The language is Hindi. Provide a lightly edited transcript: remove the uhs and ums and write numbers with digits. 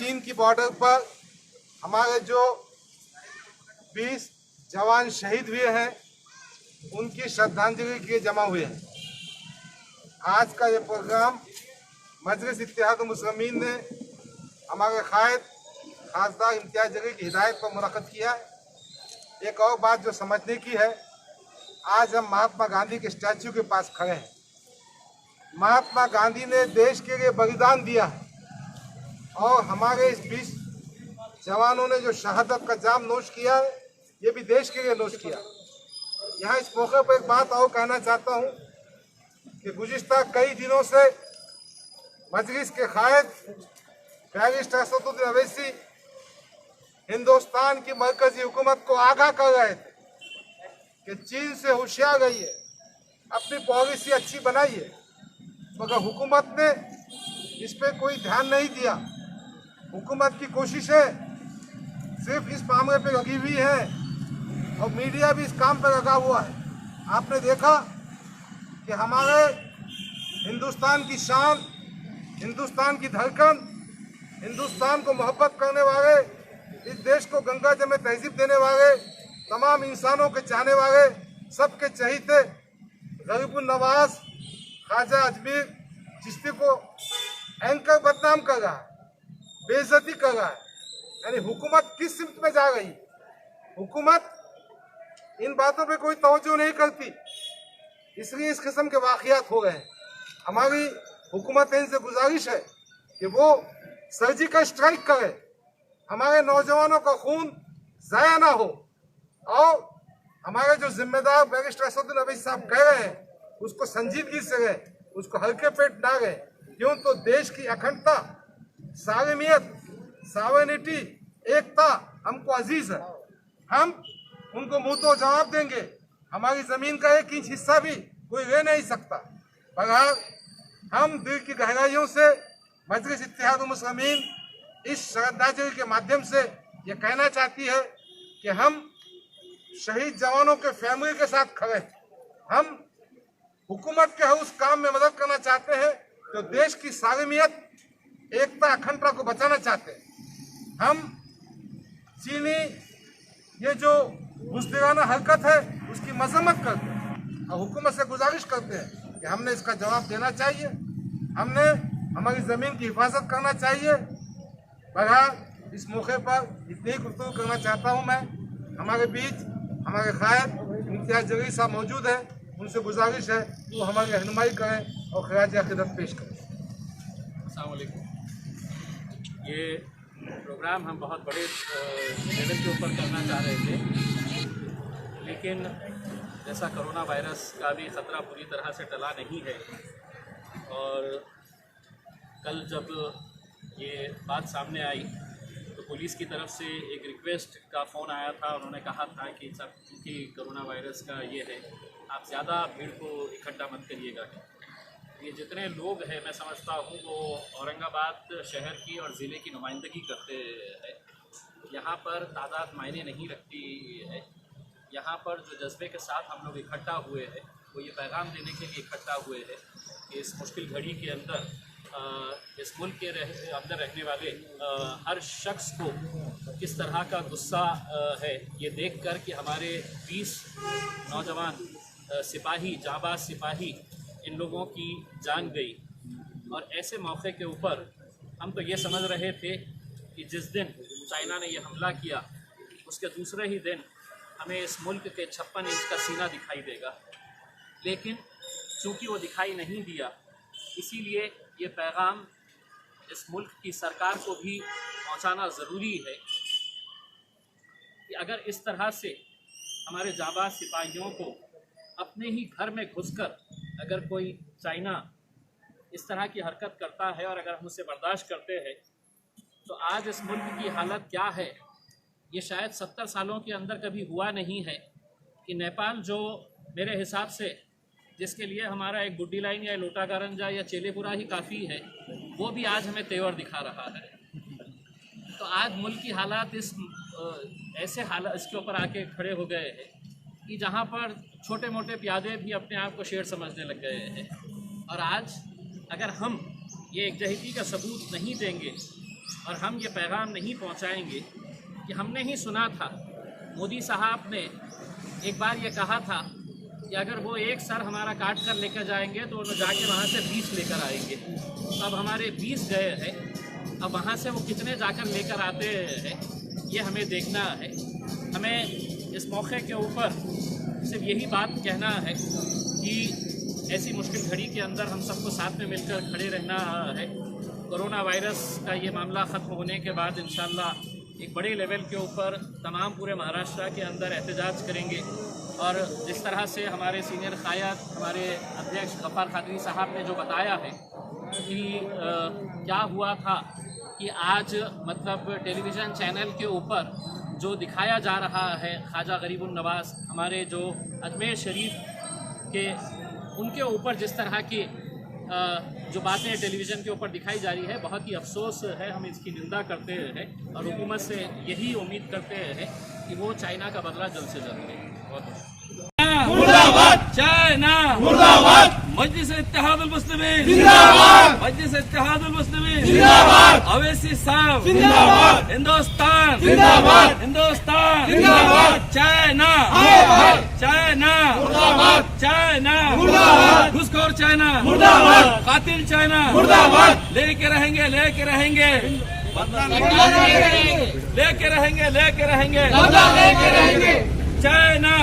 चीन की बॉर्डर पर हमारे जो 20 जवान शहीद हुए हैं उनकी श्रद्धांजलि के लिए जमा हुए हैं। आज का ये प्रोग्राम मजलिस इत्तेहादुल मुस्लिमीन ने हमारे कायद खासदार इम्तियाज जलील की हिदायत पर मुनक़्क़द किया है। एक और बात जो समझने की है, आज हम महात्मा गांधी के स्टैच्यू के पास खड़े हैं। महात्मा गांधी ने देश के लिए बलिदान दिया है और हमारे इस 20 जवानों ने जो शहादत का जाम नोश किया है, ये भी देश के लिए नोश किया। यहाँ इस मौके पर एक बात और कहना चाहता हूँ कि गुज़िश्ता कई दिनों से मजलिस के कायद बैरिस्टर असदुद्दीन अवैसी हिंदुस्तान की मरकजी हुकूमत को आगाह कर रहे थे कि चीन से होशियार रहिए, अपनी पॉलिसी अच्छी बनाइए, मगर हुकूमत ने इस पर कोई ध्यान नहीं दिया। हुकूमत की कोशिशें सिर्फ इस मामले पे लगी हुई है और मीडिया भी इस काम पर लगा हुआ है। आपने देखा कि हमारे हिंदुस्तान की शान, हिंदुस्तान की धड़कन, हिंदुस्तान को मोहब्बत करने वाले, इस देश को गंगा जमे तहजीब देने वाले, तमाम इंसानों के चाहने वाले, सबके चहीते गरीबुल नवाज ख्वाजा अजमेर चिश्ती को एंकर बदनाम कर रहा है, बेइज्जती कर रहा है। यानी हुकूमत किस सिमत में जा रही? हुकूमत इन बातों पे कोई तवज्जो नहीं करती, इसलिए इस किस्म के वाक़यात हो रहे हैं। हमारी हुकूमत इनसे गुजारिश है कि वो सर्जिकल स्ट्राइक करे, हमारे नौजवानों का खून ज़ाया ना हो और हमारे जो जिम्मेदार बैरिस्टर असदुद्दीन अवैसी साहब कह रहे हैं उसको संजीदगी से गए, उसको हल्के पेट ना गए। क्यों? तो देश की अखंडता, सार्वभौमियत, सॉवरेनिटी, एकता हमको अजीज है। हम उनको मुंह तो जवाब देंगे, हमारी जमीन का 1 इंच हिस्सा भी कोई ले नहीं सकता। बहरहाल हम दिल की गहराइयों से मजलिस इत्तेहादुल मुस्लिमीन इस श्रद्धांजलि के माध्यम से ये कहना चाहती है कि हम शहीद जवानों के फैमिली के साथ खड़े हैं। हम हुकूमत के उस काम में मदद करना चाहते हैं जो देश की सार्वभौमियत, एकता, अखंडता को बचाना चाहते हैं। हम चीनी ये जो बुज़दिलाना हरकत है उसकी मजम्मत करते हैं और हुकूमत से गुजारिश करते हैं कि हमने इसका जवाब देना चाहिए, हमने हमारी ज़मीन की हिफाजत करना चाहिए। बहरहाल इस मौके पर इतनी ही गुफ्तगू करना चाहता हूँ मैं। हमारे बीच हमारे कायद इम्तियाज जलील साहब मौजूद हैं, उनसे गुजारिश है कि वो हमारी रहनुमाई करें और खराज अक़ीदत पेश करें। अस्सलाम वालेकुम। ये प्रोग्राम हम बहुत बड़े लेवल के ऊपर करना चाह रहे थे, लेकिन जैसा कोरोना वायरस का भी ख़तरा पूरी तरह से टला नहीं है और कल जब ये बात सामने आई तो पुलिस की तरफ से एक रिक्वेस्ट का फ़ोन आया था। उन्होंने कहा था कि सब चूँकि कोरोना वायरस का ये है, आप ज़्यादा भीड़ को इकट्ठा मत करिएगा। ये जितने लोग हैं मैं समझता हूँ वो औरंगाबाद शहर की और ज़िले की नुमाइंदगी करते हैं। यहाँ पर तादाद मायने नहीं रखती है। यहाँ पर जो जज्बे के साथ हम लोग इकट्ठा हुए हैं वो ये पैगाम देने के लिए इकट्ठा हुए हैं कि इस मुश्किल घड़ी के अंदर इस मुल्क के अंदर रहने वाले हर शख्स को किस तरह का गुस्सा है ये देखकर कि हमारे 20 नौजवान सिपाही, जाबाज सिपाही, इन लोगों की जान गई। और ऐसे मौके के ऊपर हम तो ये समझ रहे थे कि जिस दिन चाइना ने यह हमला किया उसके दूसरे ही दिन हमें इस मुल्क के 56 इंच का सीना दिखाई देगा, लेकिन चूँकि वो दिखाई नहीं दिया, इसीलिए ये पैगाम इस मुल्क की सरकार को भी पहुंचाना ज़रूरी है कि अगर इस तरह से हमारे जाबाज सिपाहियों को अपने ही घर में घुसकर अगर कोई चाइना इस तरह की हरकत करता है और अगर हम उसे बर्दाश्त करते हैं तो आज इस मुल्क की हालत क्या है ये शायद 70 सालों के अंदर कभी हुआ नहीं है कि नेपाल, जो मेरे हिसाब से जिसके लिए हमारा एक गुड्डी लाइन या लोटाकारंजा या चेलेपुरा ही काफ़ी है, वो भी आज हमें तेवर दिखा रहा है। तो आज मुल्क की हालात ऐसे हालात इसके ऊपर आके खड़े हो गए हैं कि जहाँ पर छोटे मोटे प्यादे भी अपने आप को शेर समझने लग गए हैं। और आज अगर हम ये एकजहती का सबूत नहीं देंगे और हम ये पैगाम नहीं पहुंचाएंगे कि हमने ही सुना था, मोदी साहब ने एक बार ये कहा था कि अगर वो एक सर हमारा काट कर लेकर जाएंगे तो वो जाके वहाँ से 20 लेकर आएंगे। तो अब हमारे 20 गए हैं, अब वहाँ से वो कितने जाकर लेकर आते हैं ये हमें देखना है। हमें इस मौके के ऊपर सिर्फ यही बात कहना है कि ऐसी मुश्किल घड़ी के अंदर हम सबको साथ में मिलकर खड़े रहना है। कोरोना वायरस का ये मामला ख़त्म होने के बाद इंशाअल्लाह एक बड़े लेवल के ऊपर तमाम पूरे महाराष्ट्र के अंदर एहतजाज करेंगे। और जिस तरह से हमारे सीनियर क़ायद, हमारे अध्यक्ष गफ़ार क़ादरी साहब ने जो बताया है कि क्या हुआ था कि आज मतलब टेलीविज़न चैनल के ऊपर जो दिखाया जा रहा है ख्वाजा गरीबुन नवाज़ हमारे जो अजमेर शरीफ के, उनके ऊपर जिस तरह की जो बातें टेलीविज़न के ऊपर दिखाई जा रही है, बहुत ही अफसोस है। हम इसकी निंदा करते हैं और हुकूमत से यही उम्मीद करते हैं कि वो चाइना का बदला जल्द से जल्द ले। मुर्दाबाद चाइना, मुर्दाबाद मजलिस इत्तेहादुल मुस्लिमीन जिंदाबाद, मजलिस इत्तेहादुल मुस्लिमीन जिंदाबाद, अवैसी साहब जिंदाबाद, हिंदुस्तान जिंदाबाद, हिंदुस्तान जिंदाबाद, चाइना चाइना मुर्दाबाद, चाइना मुर्दाबाद, घुसखोर चाइना मुर्दाबाद, कातिल चाइना मुर्दाबाद, लेके रहेंगे लेके रहेंगे लेके रहेंगे लेके रहेंगे चाइना